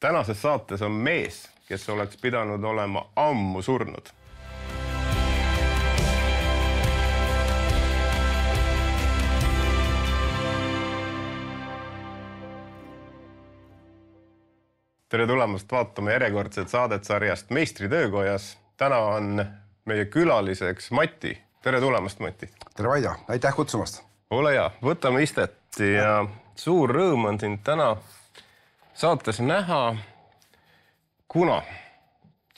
Tänases saates on mees, kes oleks pidanud olema ammu surnud. Tere tulemast vaatama järjekordset saadet sarjast Meistri töökojas. Täna on meie külaliseks Mati. Tere tulemast, Mati. Tere, Vaido. Aitäh kutsumast. Ole hea, võtame istet ja suur rõõm on sind täna saates näha, kuna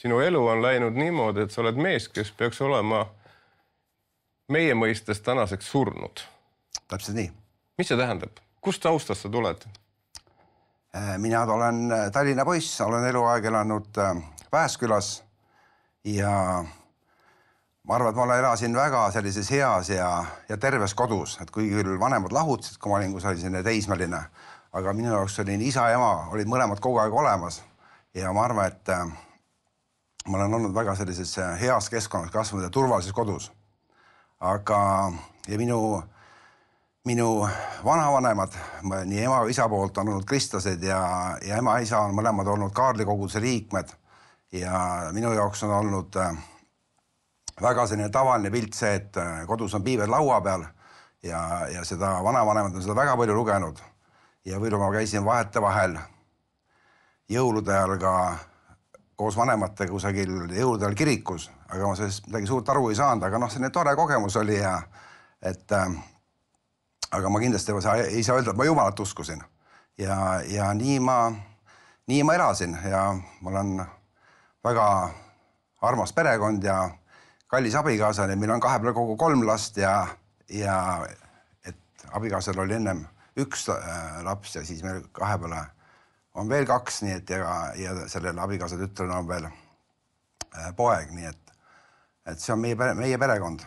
sinu elu on läinud niimoodi, et sa oled mees, kes peaks olema meie mõistes tänaseks surnud. Täpselt nii. Mis see tähendab? Kust taustast sa tuled? Mina olen Tallinna poiss, olen eluaeg elanud Pääskülas ja ma arvan, et ma elasin väga sellises heas ja terves kodus, et kui küll vanemad lahutasid, kui ma olin selline teismeline, aga minu jaoks oli isa ja ema olid mõlemad kogu aeg olemas ja ma arvan, et ma olen olnud väga sellises heas keskkonnas kasvanud ja turvalises kodus. Aga ja minu vanavanemad, nii ema ja isa poolt on olnud kristlased ja ema ja isa on mõlemad olnud Kaarli koguduse liikmed ja minu jaoks on olnud väga selline tavaline pilt see, et kodus on piibel laua peal ja seda vanavanemad on seda väga palju lugenud ja võidu ma käisin vahetevahel jõulude ajal ka koos vanematega kusagil jõulude ajal kirikus, aga ma sellest midagi suurt aru ei saanud, aga selline tore kogemus oli ja aga ma kindlasti ei saa öelda, et ma Jumalat uskusin ja nii ma elasin ja ma olen väga armas perekond ja kallis abikaasa, meil on 2 peale kogu 3 last ja et abikaasal oli ennem 1 laps ja siis meil 2 peale on veel 2, nii et ja sellel abikaasa tütrel on veel poeg, nii et see on meie perekond.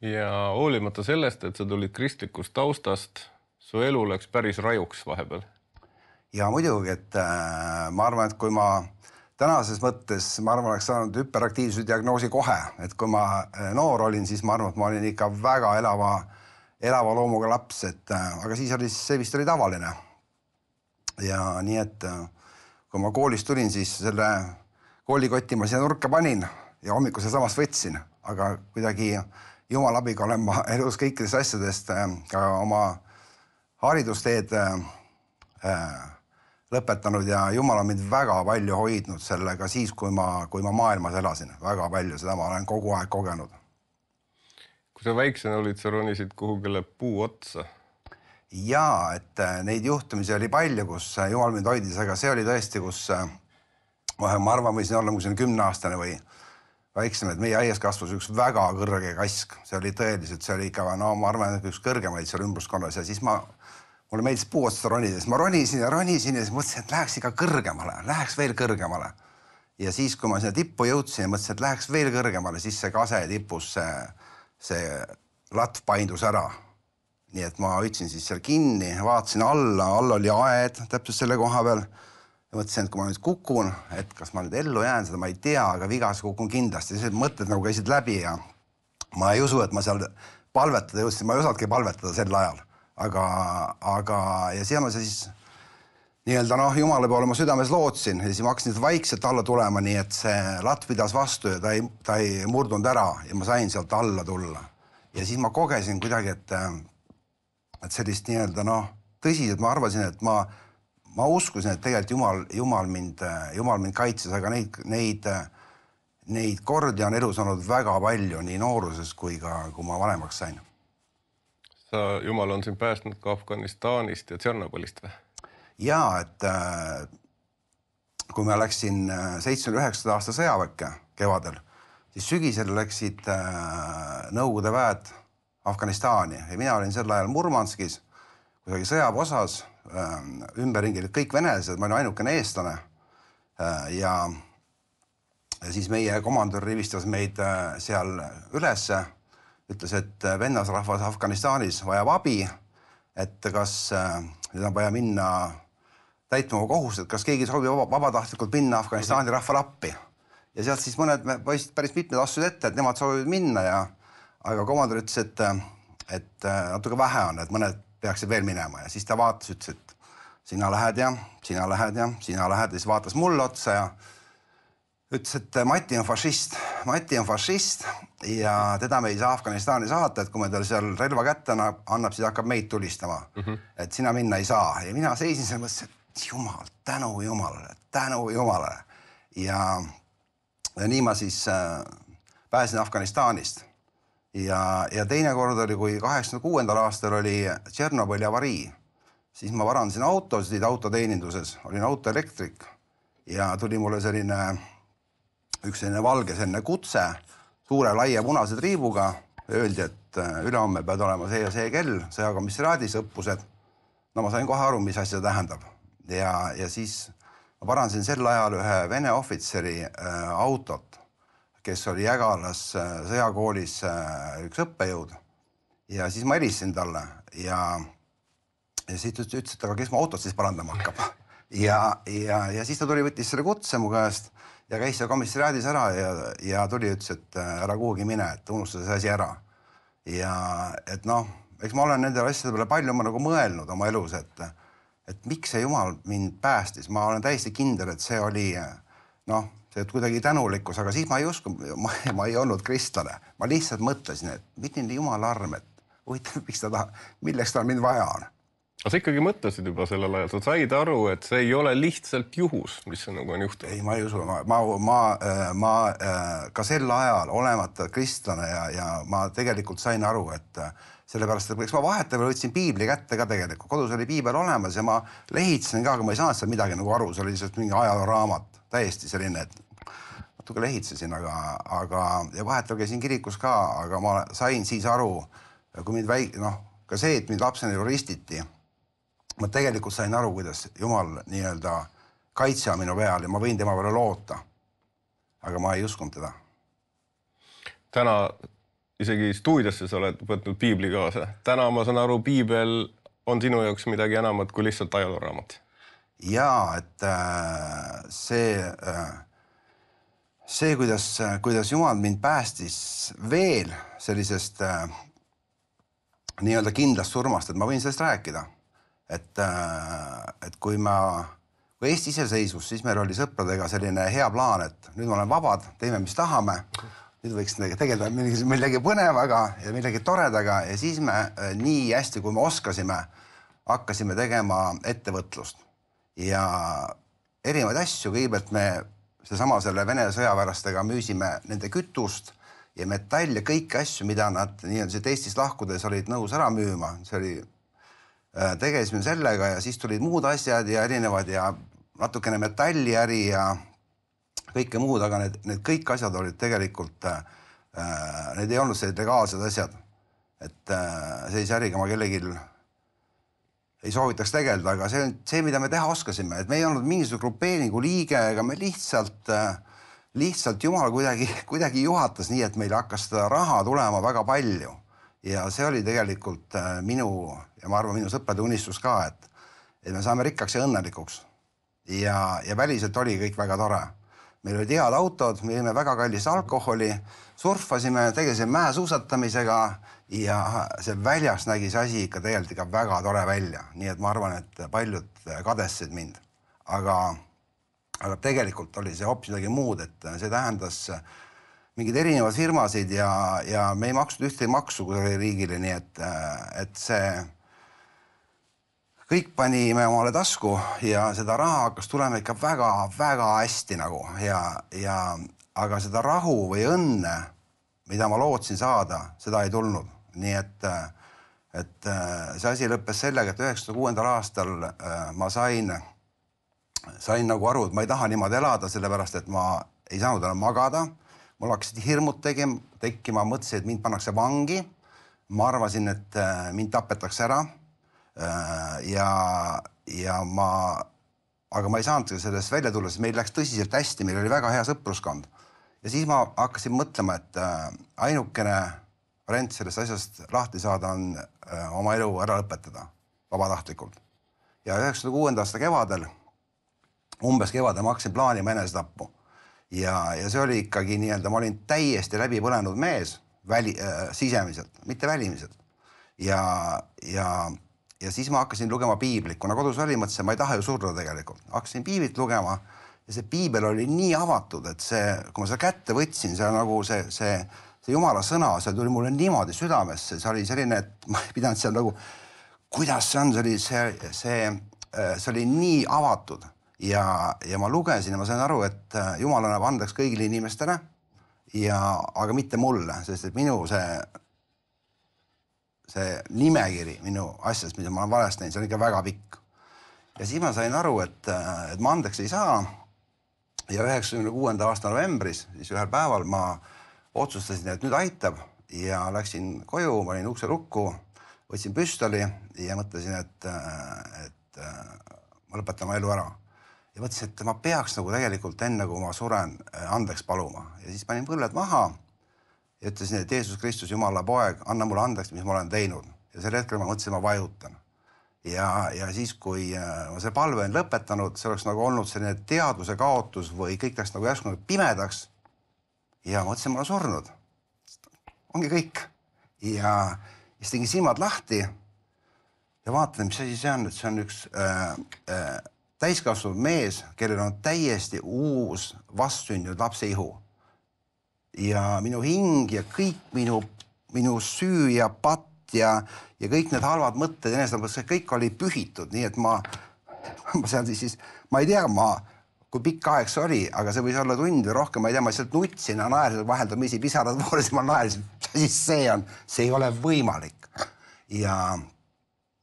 Ja hoolimata sellest, et sa tulid kristlikust taustast, su elu läks päris rajuks vahepeal. Ja muidugi, et ma arvan, et kui ma tänases mõttes, ma arvan, oleks saanud hüperaktiivsuse diagnoosi kohe, et kui ma noor olin, siis ma arvan, et ma olin ikka väga elava loomuga laps, aga siis see vist oli tavaline. Ja nii, et kui ma koolist tulin, siis selle koolikoti ma sinna nurka panin ja hommikul samast võtsin, aga kuidagi Jumal abiga olen ma elus kõikidest asjadest ka oma haridusteed lõpetanud ja Jumal on mind väga palju hoidnud sellega siis, kui ma maailmas elasin. Väga palju, seda ma olen kogu aeg kogenud. Kui sa väiksena olid, sa ronisid kuhugile puu otsa? Jaa, et neid juhtumisi oli palju, kus Jumal mind hoidis, aga see oli tõesti, kus ma arvan, võisin olla 10-aastane või väiksem, et meie aias kasvus üks väga kõrge kask. See oli tõeliselt, see oli ikka, ma arvan, et üks kõrgemaid seal ümbruskonnas ja siis mulle meeldis puu otsa ronides. Ma ronisin ja siis mõtlesin, et läheks ikka kõrgemale, läheks veel kõrgemale. Ja siis, kui ma sinna tippu jõudsin ja mõtlesin, et läheks veel kõrgemale, siis see kase tipus see latv paindus ära. Nii et ma hoidsin siis seal kinni, vaatasin alla oli aed täpselt selle koha peal. Ja mõtlesin, et kui ma nüüd kukun, et kas ma nüüd ellu jään, seda ma ei tea, aga vigas kukun kindlasti. Sellised mõtted nagu käisid läbi ja ma ei usu, et ma seal palvetada jõudsin. Ma ei osadki palvetada sel ajal. Aga ja seal ma siis nii-öelda Jumala poole ma südames lootsin ja siis ma hakkasin vaikselt alla tulema, nii et see latv pidas vastu ja ta ei murdunud ära ja ma sain sealt alla tulla. Ja siis ma kogesin kuidagi, et sellist nii-öelda tõsiselt ma arvasin, et ma uskusin, et tegelikult Jumal mind kaitses, aga neid kordi on elus olnud väga palju nii nooruses kui ma vanemaks sain. Jumal on siin päästnud ka Afganistanist ja Tšernobõlist või? Jaa, et kui ma läksin 79. aasta sõjaväkke kevadel, siis sügisel läksid Nõukogude väed Afganistani ja mina olin sel ajal Murmanskis, kusagil sõjaväeosas, ümberringi kõik venelased, ma olin ainukene eestlane ja siis meie komandör rivistas meid seal ülesse, ütles, et vennasrahvas Afganistanis vajab abi, et kas nüüd on vaja minna täitma kohust, et kas keegi soovib vabatahtlikult minna Afganistani rahvale appi. Ja sealt siis mõned päris mitmed astud ette, et nemad soovivad minna aga komandör ütles, et natuke vähe on, et mõned peaksid veel minema ja siis ta vaatas, ütles, sina lähed ja sina lähed ja sina lähed ja siis vaatas mulle otsa ja ütles, et Mati on fašist ja teda me ei saa Afganistani saata, et kui me tal seal relva kätte annab, siis hakkab meid tulistama. Et sina minna ei saa. Ja mina seisin seal mõttes, et jumal, tänu jumalale. Ja nii ma siis pääsin Afganistanist. Ja teine kord oli, kui 86. aastal oli Tšernobõli avarii, siis ma varandasin autosid autoteeninduses, olin autoelektrik ja tuli mulle üks selline valge kutse, suure laia punase triibuga ja öeldi, et ülehomme pead olema see ja see kell, sõjakomissariaadis õppused. No ma sain kohe aru, mis asja tähendab. Ja siis ma varandasin sel ajal ühe Vene ohvitseri autot, kes oli Jägalas sõjakoolis üks õppejõud. Ja siis ma helistasin talle ja siis ütles, et aga kes mu autot siis parandama hakkab. Ja siis ta tuli, võttis selle kutse mu käest ja käis seal komissariaadis ära ja tuli ütles, et ära kuhugi mine, et unusta see asi ära. Ja et noh, eks ma olen nendele asjade peale palju nagu mõelnud oma elus, et miks see jumal mind päästis. Ma olen täiesti kindel, et see oli see kuidagi tänulikkus, aga siis ma ei usku, ma ei olnud kristlane. Ma lihtsalt mõtlesin, et mitte jumala arm, et huvitav, milleks tal mind vaja on. Aga sa ikkagi mõtlesid juba sellel ajal, sa said aru, et see ei ole lihtsalt juhus, mis see nagu on juhtunud. Ei, ma ei usu. Ma ka sel ajal olemata kristlane ja ma tegelikult sain aru, et sellepärast, et ma vahetavalt võtsin piibli kätte ka tegelikult. Kodus oli piibel olemas ja ma lehitsen ka, aga ma ei saanud seal midagi nagu aru. See oli lihtsalt mingi ajalooraamat, täiesti selline, et natuke lehitsesin, aga ja vahetavalt käisin kirikus ka, aga ma sain siis aru, kui mind ka see, et mind lapsena ristiti, ma tegelikult sain aru, kuidas Jumal nii-öelda kaitse minu peal ja ma võin tema peale loota. Aga ma ei uskunud teda. Täna isegi stuudiosse sa oled võtnud piibli kaasa. Täna ma saan aru, piibel on sinu jaoks midagi enamat kui lihtsalt ajalooraamat. Jaa, et see kuidas Jumal mind päästis veel sellisest nii-öelda kindlast surmast, et ma võin sellest rääkida. Et kui Eesti iseseisvus, siis meil oli sõpradega selline hea plaan, et nüüd me oleme vabad, teeme, mis tahame. Nüüd võiks tegeleda millegi põnevaga ja millegi toredaga ja siis me nii hästi, kui me oskasime, hakkasime tegema ettevõtlust. Ja erinevaid asju, kõigepealt me selle Vene sõjaväärastega müüsime nende kütust ja metall ja kõiki asju, mida nad nii-öelda Eestist lahkudes olid nõus ära müüma. See oli tegelesime sellega ja siis tulid muud asjad ja erinevad ja natukene metalliäri ja kõike muud, aga need kõik asjad olid tegelikult, need ei olnud sellised legaalsed asjad. Et sellise äriga ma kellelgi ei soovitaks tegeleda, aga see, mida me teha oskasime, et me ei olnud mingisuguse grupeeringu liige, ega me lihtsalt Jumal kuidagi juhatas nii, et meil hakkas seda raha tulema väga palju. Ja see oli tegelikult minu, ja ma arvan, minu sõprade unistus ka, et me saame rikkaks ja õnnelikuks. Ja väliselt oli kõik väga tore. Meil olid head autod, me jõime väga kallist alkoholi, surfasime, tegelesime mäesuusatamisega ja see väljas nägi see asi ikka tegelikult ikka väga tore välja. Nii et ma arvan, et paljud kadestasid mind. Aga tegelikult oli see hoopis midagi muud, et see tähendas mingid erinevad firmasid ja me ei maksnud ühte maksu, kui oli riigile, nii et see kõik panime omale tasku ja seda raha hakkas tulema ikka väga hästi nagu. Aga seda rahu või õnne, mida ma lootsin saada, seda ei tulnud. Nii et see asi lõppes sellega, et 96. aastal ma sain nagu aru, et ma ei taha niimoodi elada, sellepärast, et ma ei saanud enam magada. Mul hakkasid hirmud tekkima, mõtlesin, et mind pannakse vangi. Ma arvasin, et mind tapetakse ära. Aga ma ei saanud sellest välja tulla, sest meil läks tõsiselt hästi, meil oli väga hea sõpruskond. Ja siis ma hakkasin mõtlema, et ainukene variant sellest asjast lahti saada on oma elu ära lõpetada vabatahtlikult. Ja 96. aasta kevadel, umbes kevadel, ma hakkasin plaanima enesetappu. Ja see oli ikkagi nii-öelda, ma olin täiesti läbi põlenud mees sisemiselt, mitte välimiselt. Ja ja siis ma hakkasin lugema piiblit, kuna kodus oli, mõtlesin, ma ei taha ju surra tegelikult. Hakkasin piiblit lugema ja see piibel oli nii avatud, et kui ma seda kätte võtsin, see nagu see Jumala sõna, see tuli mulle niimoodi südamesse, see oli selline, et ma ei pidanud seal nagu, kuidas see on, see oli nii avatud ja ma lugesin ja ma sain aru, et Jumal annab andeks kõigile inimestele, aga mitte mulle, sest et minu see nimekiri minu asjast, mida ma olen valesti näinud, see on ikka väga pikk. Ja siis ma sain aru, et ma andeks ei saa ja 96. aasta novembris, siis ühel päeval ma otsustasin, et nüüd aitab ja läksin koju, ma olin ukse lukku, võtsin püstoli ja mõtlesin, et ma lõpetan oma elu ära. Ja mõtlesin, et ma peaks nagu tegelikult enne, kui ma suren, andeks paluma. Ja siis panin põlled maha ja ütlesin, et Jeesus Kristus, Jumala poeg, anna mulle andeks, mis ma olen teinud. Ja sel hetkel ma mõtlesin, ma vajutan. Ja siis, kui ma see palve on lõpetanud, see oleks nagu olnud selline teadvuse kaotus või kõik läks nagu järsku pimedaks. Ja ma mõtlesin, ma olen surnud. Ongi kõik. Ja siis tegin silmad lahti ja vaatan, mis asi see on, et see on üks täiskasvanud mees, kellel on täiesti uus vastsündinud lapse ihu. Ja minu hing ja kõik minu süü ja patt ja kõik need halvad mõtted, see kõik oli pühitud, nii et ma seal siis, ma ei tea, kui pikk aeg see oli, aga see võis olla tund või rohkem, ma ei tea, ma lihtsalt nutsin ja naersin vaheldamisi pisarad voolisin, ma naersin, siis see ei ole võimalik. Ja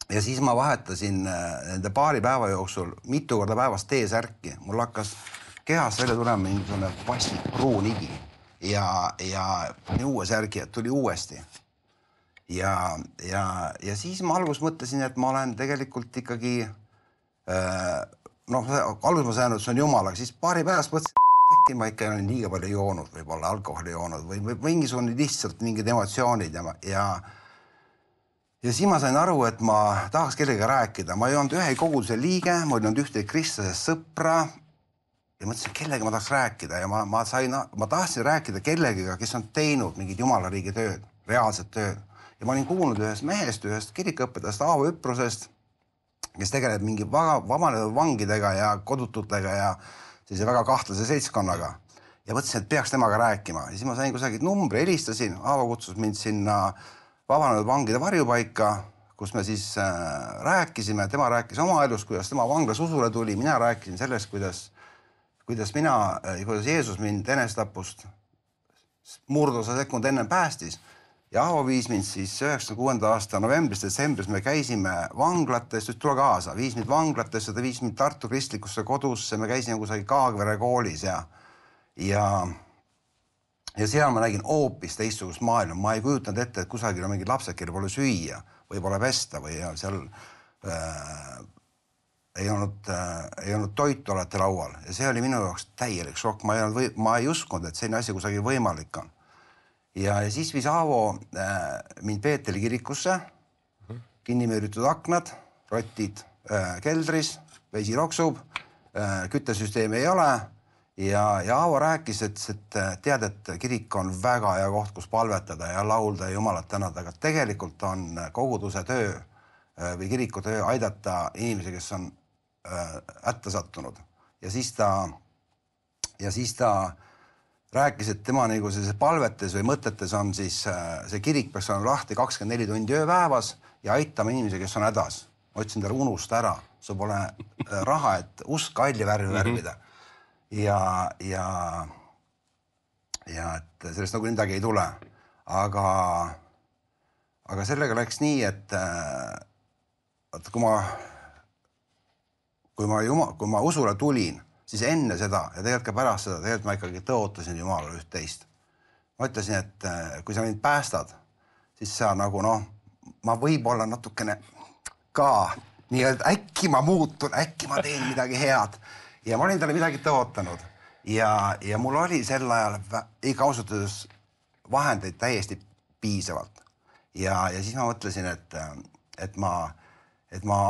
siis ma vahetasin nende paari päeva jooksul mitu korda päevast T-särki. Mul hakkas kehas välja tulema mingisugune paslik pruun igi ja pani uue särgi, et tuli uuesti. Ja siis ma alguses mõtlesin, et ma olen tegelikult ikkagi, alguses ma sain, et see on Jumal, aga siis paari päevast mõtlesin, et ma ikka olen liiga palju joonud, võib-olla alkoholi joonud või mingisugune lihtsalt mingid emotsioonid ja siis ma sain aru, et ma tahaks kellega rääkida. Ma ei olnud ühe koguduse liige, ma ei olnud ühte kristlasest sõpra ja mõtlesin, kellega ma tahaks rääkida ja ma tahtsin rääkida kellegiga, kes on teinud mingid Jumala riigi tööd, reaalset tööd. Ja ma olin kuulnud ühest mehest, ühest kirikuõpetajast Aavo Üprosest, kes tegeleb mingi vabanenud vangidega ja kodututega ja sellise väga kahtlase seltskonnaga. Ja mõtlesin, et peaks temaga rääkima. Ja siis ma sain kusagil numbri, helistasin, Aavo kutsus mind sinna vabanenud vangide varjupaika, kus me siis rääkisime, tema rääkis oma elust, kuidas tema vanglas usule tuli, mina rääkisin sellest, kuidas Jeesus mind enesetapust murdosa sekund ennem päästis. Ja Aavo viis mind siis 96. aasta novembris, detsembris me käisime vanglatest, tule kaasa, viis mind vanglatesse, ta viis mind Tartu kristlikusse kodusse, me käisime kusagil Kaagvere koolis ja seal ma nägin hoopis teistsugust maailma. Ma ei kujutanud ette, et kusagil on mingid lapsed, kellel pole süüa või pole pesta või seal ei olnud toitu alati laual. Ja see oli minu jaoks täielik šokk. Ma ei uskunud, et selline asi kusagil võimalik on. Ja siis viis Aavo mind Peeteli kirikusse, kinnimüüritud aknad, rotid keldris, vesi loksub, küttesüsteemi ei ole. Ja Aavo rääkis, et tead, et kirik on väga hea koht, kus palvetada ja laulda ja Jumalat tänada, aga tegelikult on koguduse töö või kiriku töö aidata inimesi, kes on hätta sattunud. Ja siis ta rääkis, et tema nagu sellises palvetes või mõtetes on siis see kirik peaks olema lahti 24 tundi ööpäevas ja aitama inimesi, kes on hädas. Ma ütlesin talle unusta ära, sul pole raha, et usk kalli värvi värvida. Ja et sellest nagu midagi ei tule. Aga sellega läks nii, et kui ma usule tulin, siis enne seda ja tegelikult ka pärast seda, tegelikult ma ikkagi tõotasin Jumalale üht-teist. Ma ütlesin, et kui sa mind päästad, siis sa nagu ma võib-olla natukene ka nii-öelda äkki ma muutun, äkki ma teen midagi head. Ja ma olin talle midagi tõotanud ja mul oli sel ajal ikka ausutades vahendeid täiesti piisavalt. Ja siis ma mõtlesin, et ma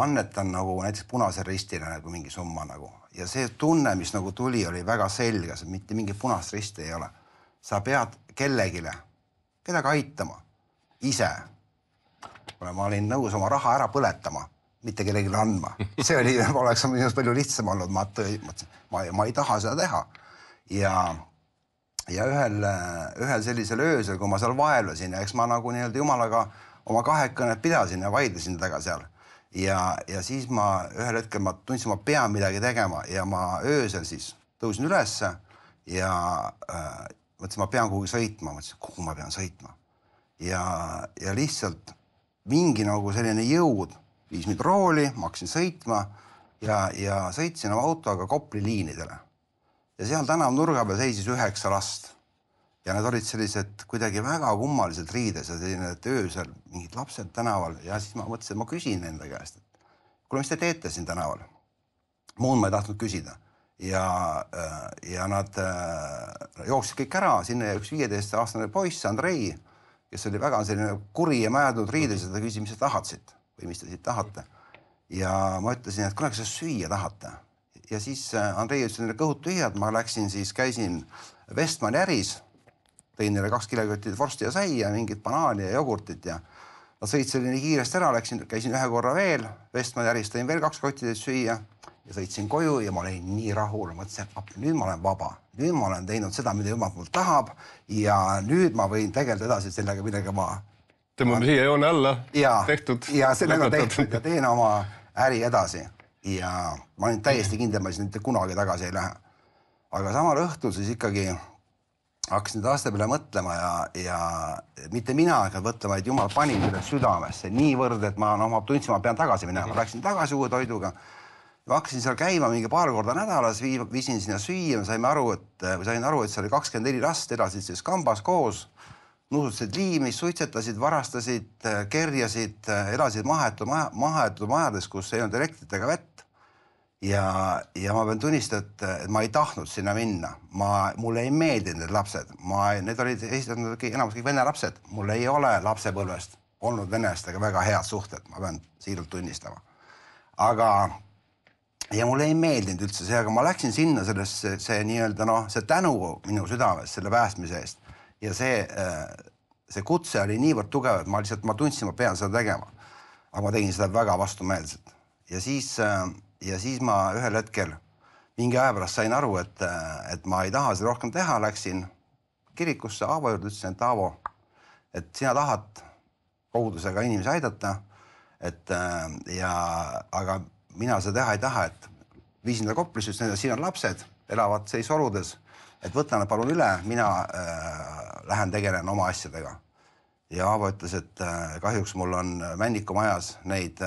annetan nagu näiteks Punase Ristile nagu mingi summa nagu. Ja see tunne, mis nagu tuli, oli väga selge, see mitte mingi Punast Risti ei ole. Sa pead kellegile, kedagi aitama, ise. Ma olin nõus oma raha ära põletama mitte kellelegi andma. See oli, oleks minust palju lihtsam olnud, ma ei taha seda teha. Ja ühel sellisel öösel, kui ma seal vaevlesin ja eks ma nagu nii-öelda jumalaga oma kahekõnet pidasin ja vaidlesin temaga seal. Ja siis ma ühel hetkel ma tundsin, ma pean midagi tegema ja ma öösel siis tõusin ülesse ja mõtlesin, ma pean kuhugi sõitma, mõtlesin, kuhu ma pean sõitma. Ja lihtsalt mingi nagu selline jõud viis mind rooli, ma hakkasin sõitma ja sõitsin oma autoga Kopli liinidele. Ja seal tänav nurga peal seisis 9 last. Ja need olid sellised kuidagi väga kummaliselt riides ja selline öösel mingid lapsed tänaval. Ja siis ma mõtlesin, et ma küsin nende käest, et kuule, mis te teete siin tänaval? Muud ma ei tahtnud küsida. Ja nad jooksid kõik ära, sinna ja üks 15-aastane poiss, Andrei, kes oli väga selline kuri ja määrdunud riides ja ta küsis, mis te tahad siit või mis te siit tahate. Ja ma ütlesin, et kuna kas süüa tahate. Ja siis Andrei ütles neile kõhutühjad, ma läksin siis, käisin Vestmani äris, tõin neile 2 kilokotti vorsti ja sai ja mingit banaani ja jogurtit ja nad sõitsin nii kiiresti ära, käisin 1 korra veel, Vestmani äris tõin veel 2 kotti süüa ja sõitsin koju ja ma olin nii rahul, mõtlesin, et nüüd ma olen vaba, nüüd ma olen teinud seda, mida jumal mult tahab ja nüüd ma võin tegeleda edasi sellega, millega ma tõmbame siia joone alla, tehtud. Ja sellega tehtud ja teen oma äri edasi. Ja ma olin täiesti kindel, ma siis mitte kunagi tagasi ei lähe. Aga samal õhtul siis ikkagi hakkasin laste peale mõtlema ja mitte mina hakkan mõtlema, et jumal pani selle südamesse niivõrd, et ma tundsin, ma pean tagasi minema. Ma läksin tagasi uue toiduga. Ma hakkasin seal käima mingi paar korda nädalas, viisin sinna süüa, sain aru, et seal oli 24 last, elasid siis kambas koos, nuusutasid liimis, suitsetasid, varastasid, kerjasid, elasid mahetud majades, kus ei olnud elektrit ega vett. Ja ma pean tunnistama, et ma ei tahtnud sinna minna. Mulle ei meeldinud need lapsed. Need olid esitatud enamus kõik vene lapsed. Mul ei ole lapsepõlvest olnud venelastega väga head suhted. Ma pean siiralt tunnistama. Ja mulle ei meeldinud üldse see, aga ma läksin sinna see nii-öelda see tänu minu südames selle päästmise eest. Ja see kutse oli niivõrd tugev, et ma tundsin, ma pean seda tegema. Aga ma tegin seda väga vastumeelselt. Ja siis ma ühel hetkel mingi aja pärast sain aru, et ma ei taha seda rohkem teha. Läksin kirikusse Aavo juurde, ütlesin, et Aavo, et sina tahad kogudusega inimesi aidata, aga mina seda teha ei taha, et viisin ta Koplisse, ütlesin, et siin on lapsed, elavad seis oludes, et võta nad palun üle, mina lähen tegelen oma asjadega. Ja Aavo ütles, et kahjuks mul on Männiku majas neid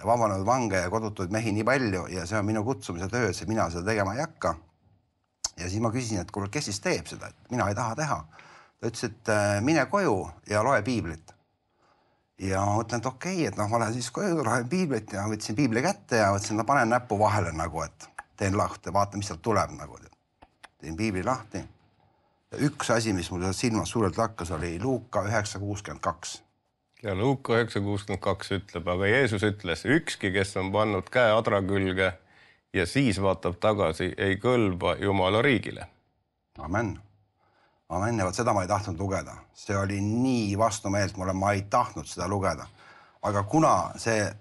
vabanenud vange ja kodutuid mehi nii palju ja see on minu kutsumise töö, et mina seda tegema ei hakka. Ja siis ma küsisin, et kuule, kes siis teeb seda, et mina ei taha teha. Ta ütles, et mine koju ja loe piiblit. Ja ma mõtlen, et okei, et ma lähen siis koju, loen piiblit ja võtsin piibli kätte ja võtsin, panen näppu vahele nagu, et teen lahti, vaata, mis sealt tuleb nagu. Teen piibli lahti. Ja üks asi, mis mul silmas suurelt lakkas, oli Luuka 9.62. Ja Luuka 9.62 ütleb, aga Jeesus ütles, ükski, kes on pannud käe adra külge ja siis vaatab tagasi, ei kõlba Jumala riigile. Amen. Amen. Ja seda ma ei tahtnud lugeda. See oli nii vastumeelt mulle, ma ei tahtnud seda lugeda. Aga kuna see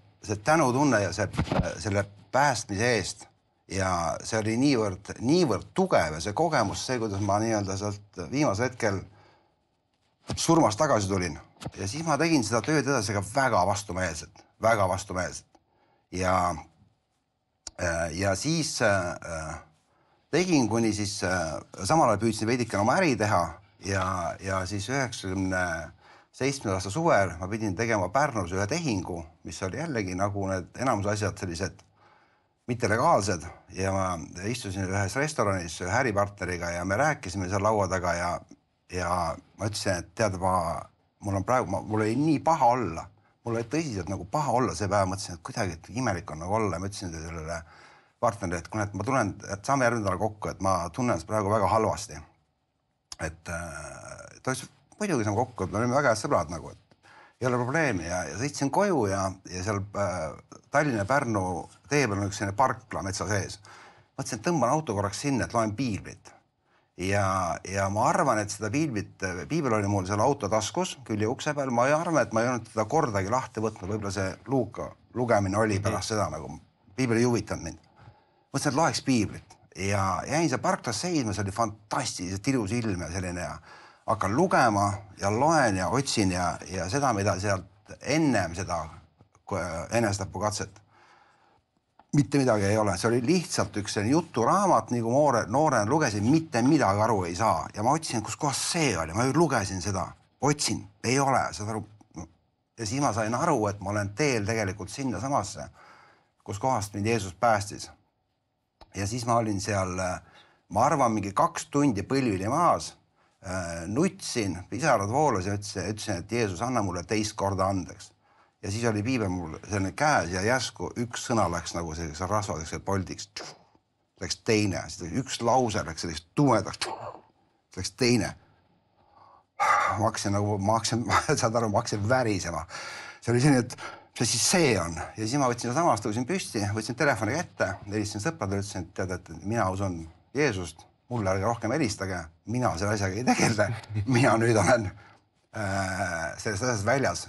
tänutunne ja selle päästmise eest ja see oli niivõrd tugev ja see kogemus, see, kuidas ma nii-öelda sealt viimasel hetkel surmast tagasi tulin. Ja siis ma tegin seda tööd edasi väga vastumeelselt. Ja siis tegin, kuni siis samal ajal püüdsin veidikene oma äri teha ja siis 97. aasta suvel ma pidin tegema Pärnus ühe tehingu, mis oli jällegi nagu need enamus asjad sellised mitte legaalsed ja ma istusin ühes restoranis ühe äripartneriga ja me rääkisime seal laua taga ja ma ütlesin, et tead, mul oli nii paha olla. Mul oli tõsiselt nagu paha olla see päev, mõtlesin, et kuidagi imelik on nagu olla ja ma ütlesin sellele partnerile, et kuna ma tunnen, et saame järgmine nädal kokku, et ma tunnen praegu väga halvasti. Et ta ütles, muidugi saame kokku, et me olime väga head sõbrad nagu, et ei ole probleemi ja sõitsin koju ja seal Tallinna ja Pärnu tee peal on üks selline parkla metsa sees. Mõtlesin, et tõmban auto korraks sinna, et loen piiblit. Ja ma arvan, et seda piibel oli mul seal auto taskus, külje ukse peal. Ma ei arvan, et ma ei olnud teda kordagi lahti võtnud, võib-olla see lugemine oli pärast seda nagu, piibel ei huvitanud mind. Mõtlesin, et loeks piiblit ja jäin seal parklas seisma, see oli fantastiliselt ilus ilm ja selline ja hakkan lugema ja loen ja otsin ja seda, mida sealt ennem seda enesetapukatset. Mitte midagi ei ole, see oli lihtsalt üks juturaamat, nagu noorena lugesin, mitte midagi aru ei saa. Ja ma otsin, kus kohas see oli, ma lugesin seda, otsin, ei ole, saad aru. Ja siis ma sain aru, et ma olen teel tegelikult sinna samasse, kus kohast mind Jeesus päästis. Ja siis ma olin seal, ma arvan, mingi 2 tundi põlvili maas, nutsin, pisarad voolas ja ütlesin, et Jeesus, anna mulle 2 korda andeks. Ja siis oli piibel mul selline käes ja järsku üks sõna läks nagu selliseks rasvadeks ja poldiks. Läks teine, üks lause läks selliseks tumedaks. Läks teine. Ma hakkasin värisema. See oli selline, et see siis see on. Ja siis ma võtsin samast, tõusin püsti, võtsin telefoni kätte, helistasin sõpradele, ütlesin, et tead, et mina usun Jeesust, mulle ärge rohkem helistage, mina selle asjaga ei tegele, mina nüüd olen sellest asjast väljas.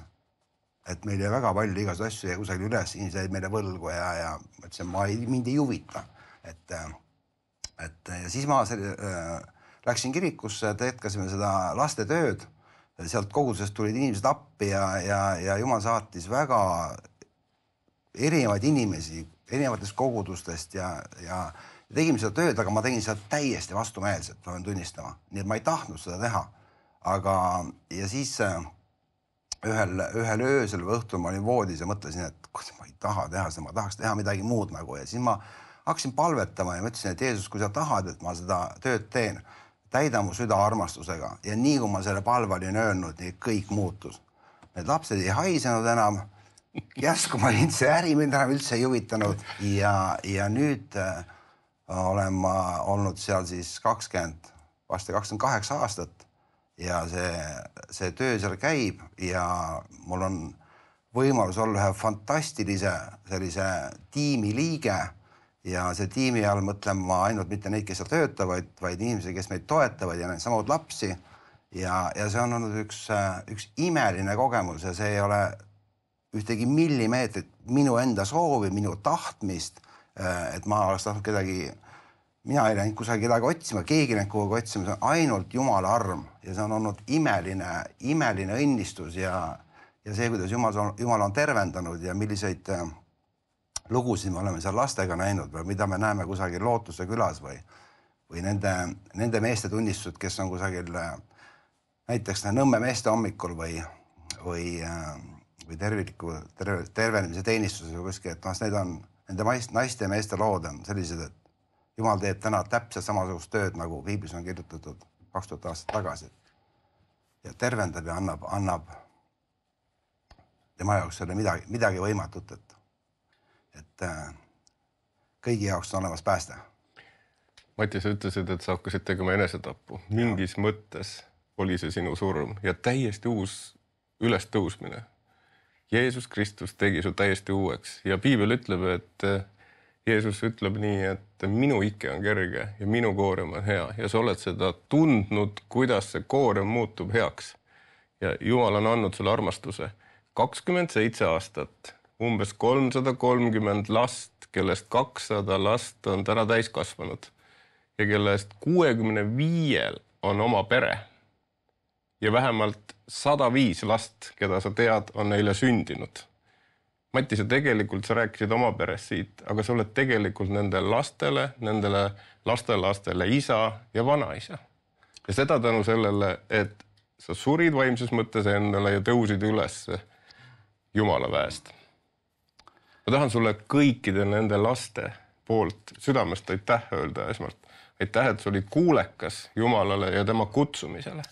Et meil jäi väga palju igast asju ja kusagil üles, inimesed jäid meile võlgu ja mõtlesin, mind ei huvita. Ja siis ma läksin kirikusse, jätkasime seda lastetööd. Sealt kogudusest tulid inimesed appi ja Jumal saatis väga erinevaid inimesi, erinevatest kogudustest ja tegime seda tööd, aga ma tegin seda täiesti vastumeelselt, ma pean tunnistama. Nii et ma ei tahtnud seda teha. Ja siis ühel öösel või õhtul ma olin voodis ja mõtlesin, et ma ei taha teha seda, ma tahaks teha midagi muud nagu. Ja siis ma hakkasin palvetama ja mõtlesin, et Jeesus, kui sa tahad, et ma seda tööd teen, täida mu süda armastusega. Ja nii kui ma selle palve olin öelnud, nii kõik muutus. Need lapsed ei haisenud enam. Järsku ma olin see äri mind enam üldse ei huvitanud. Ja nüüd olen ma olnud seal siis 28 aastat. Ja see töö seal käib ja mul on võimalus olla ühe fantastilise sellise tiimi liige ja see tiimi all mõtlen ma ainult mitte neid, kes seal töötavad, vaid inimesi, kes meid toetavad ja neid samad lapsi. Ja see on olnud üks imeline kogemus ja see ei ole ühtegi millimeetrit minu enda soovi, minu tahtmist, et ma oleks tahtnud kedagi. Mina ei läinud kusagil kedagi otsima, keegi läinud kuhugi otsima, see on ainult Jumala arm ja see on olnud imeline õnnistus ja see, kuidas Jumal on tervendanud ja milliseid lugusid me oleme seal lastega näinud või mida me näeme kusagil Lootuse külas või nende meeste tunnistused, kes on kusagil näiteks Nõmme meeste hommikul või tervenemise teenistuses või kuskil, et need on nende naiste ja meeste lood on sellised, et Jumal teeb täna täpselt samasugust tööd, nagu piiblis on kirjutatud 2000 aastat tagasi. Ja tervendab ja annab tema jaoks selle midagi võimatut, et kõigi jaoks on olemas pääste. Mati, sa ütlesid, et sa hakkasid tegema enesetappu. Mingis mõttes oli see sinu surm ja täiesti uus ülestõusmine. Jeesus Kristus tegi su täiesti uueks ja piibel ütleb, et Jeesus ütleb nii, et minu ikke on kerge ja minu koorem on hea ja sa oled seda tundnud, kuidas see koorem muutub heaks. Ja Jumal on andnud sulle armastuse. 27 aastat, umbes 330 last, kellest 200 last on täna täiskasvanud ja kellest 65 on oma pere. Ja vähemalt 105 last, keda sa tead, on neile sündinud. Mati, sa rääkisid oma perest siit, aga sa oled tegelikult nende lastele, nendele lastelastele isa ja vanaisa. Ja seda tänu sellele, et sa surid vaimses mõttes endale ja tõusid üles Jumala väest. Ma tahan sulle kõikide nende laste poolt südamest aitäh öelda esmalt. Aitäh, et sa olid kuulekas Jumalale ja tema kutsumisele.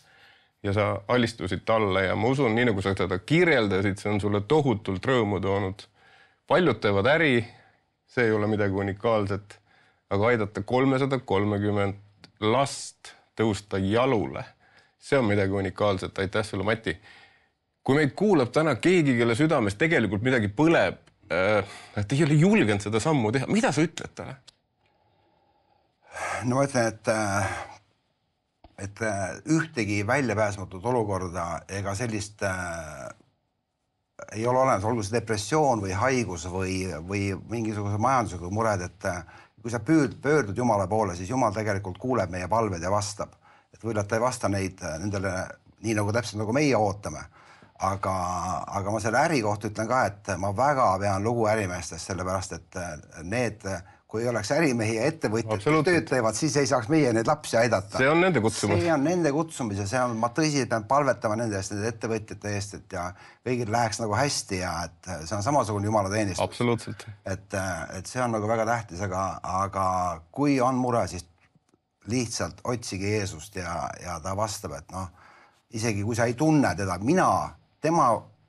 Ja sa alistusid talle ja ma usun, nii nagu sa seda kirjeldasid, see on sulle tohutult rõõmu toonud. Paljud teevad äri, see ei ole midagi unikaalset, aga aidata 330 last tõusta jalule. See on midagi unikaalset. Aitäh sulle, Mati. Kui meid kuulab täna keegi, kelle südames tegelikult midagi põleb, et ei ole julgenud seda sammu teha, mida sa ütled talle? No ma ütlen, et ühtegi väljapääsmatut olukorda ega sellist ei ole olemas, olgu see depressioon või haigus või mingisuguse majanduslikud mured, et kui sa pöördud Jumala poole, siis Jumal tegelikult kuuleb meie palved ja vastab. Et võivad ta ei vasta nendele nii nagu täpselt nagu meie ootame. Aga ma selle äri kohta ütlen ka, et ma väga pean lugu ärimeestest, sellepärast et need, kui ei oleks ärimehi ja ettevõtjad tööd teevad, siis ei saaks meie neid lapsi aidata. See on nende kutsumus. See on nende kutsumus ja ma tõsiselt pean palvetama nende eest, nende ettevõtjate eest, et ja kõigil läheks nagu hästi ja et see on samasugune Jumala teenistus. Absoluutselt. Et see on nagu väga tähtis, aga kui on mure, siis lihtsalt otsige Jeesust ja ta vastab, et isegi kui sa ei tunne teda, tema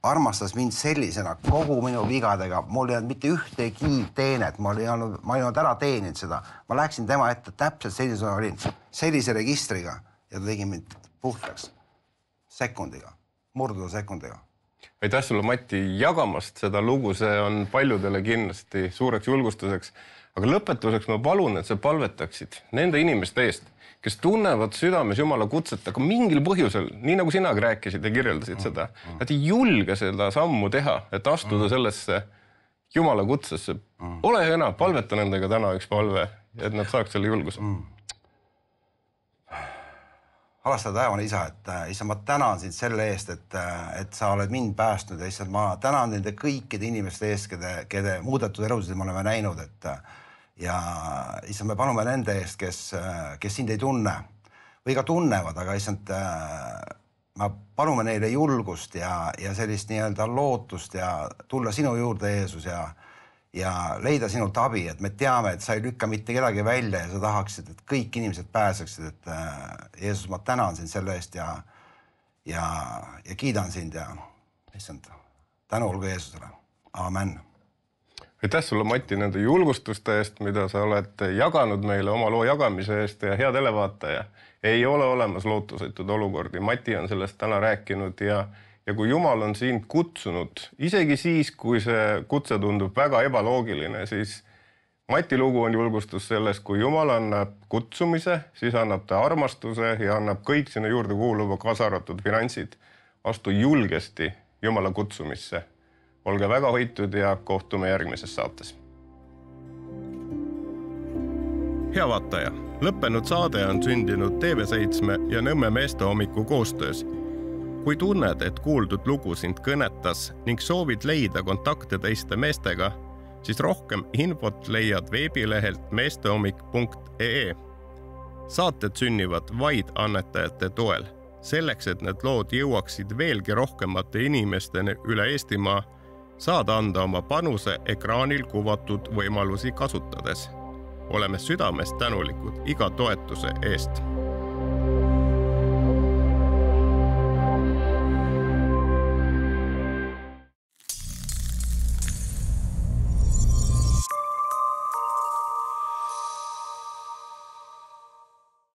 armastas mind sellisena kogu minu vigadega, mul ei olnud mitte ühtegi teenet, ma ei olnud ära teeninud seda. Ma läksin tema ette täpselt sellisena olin, sellise registriga ja ta tegi mind puhtaks sekundiga, murduda sekundiga. Aitäh sulle, Mati, jagamast seda lugu, see on paljudele kindlasti suureks julgustuseks. Aga lõpetuseks ma palun, et sa palvetaksid nende inimeste eest, kes tunnevad südames Jumala kutset, aga mingil põhjusel, nii nagu sinagi rääkisid ja kirjeldasid seda, nad ei julge seda sammu teha, et astuda sellesse Jumala kutsesse. Ole hea, palveta nendega täna üks palve, et nad saaks selle julguse. Alastada taevane isa, et issa, ma tänan sind selle eest, et sa oled mind päästnud ja issa, ma tänan nende kõikide inimeste eest, kede muudetud elusid me oleme näinud, ja issa, me panume nende eest, kes sind ei tunne või ka tunnevad, aga issand, ma panume neile julgust ja sellist nii-öelda lootust ja tulla sinu juurde, Jeesus, ja leida sinult abi, et me teame, et sa ei lükka mitte kedagi välja ja sa tahaksid, et kõik inimesed pääseksid, et Jeesus, ma tänan sind selle eest ja kiidan sind ja issand, tänu olgu Jeesusele. Amen. Aitäh sulle, Mati, nende julgustuste eest, mida sa oled jaganud meile oma loo jagamise eest ja hea televaataja. Ei ole olemas lootusetud olukordi. Mati on sellest täna rääkinud ja kui Jumal on sind kutsunud, isegi siis, kui see kutse tundub väga ebaloogiline, siis Mati lugu on julgustus selles, kui Jumal annab kutsumise, siis annab ta armastuse ja annab kõik sinna juurde kuuluva kaasarvatud finantsid. Astu julgesti Jumala kutsumisse. Olge väga hoitud ja kohtume järgmises saates. Hea vaataja, lõppenud saade on sündinud TV7 ja Nõmme meestehommiku koostöös. Kui tunned, et kuuldud lugu sind kõnetas ning soovid leida kontakte teiste meestega, siis rohkem infot leiad veebilehelt meestehommik.ee. Saated sünnivad vaid annetajate toel. Selleks, et need lood jõuaksid veelgi rohkemate inimesteni üle Eestimaa, saad anda oma panuse ekraanil kuvatud võimalusi kasutades. Oleme südamest tänulikud iga toetuse eest.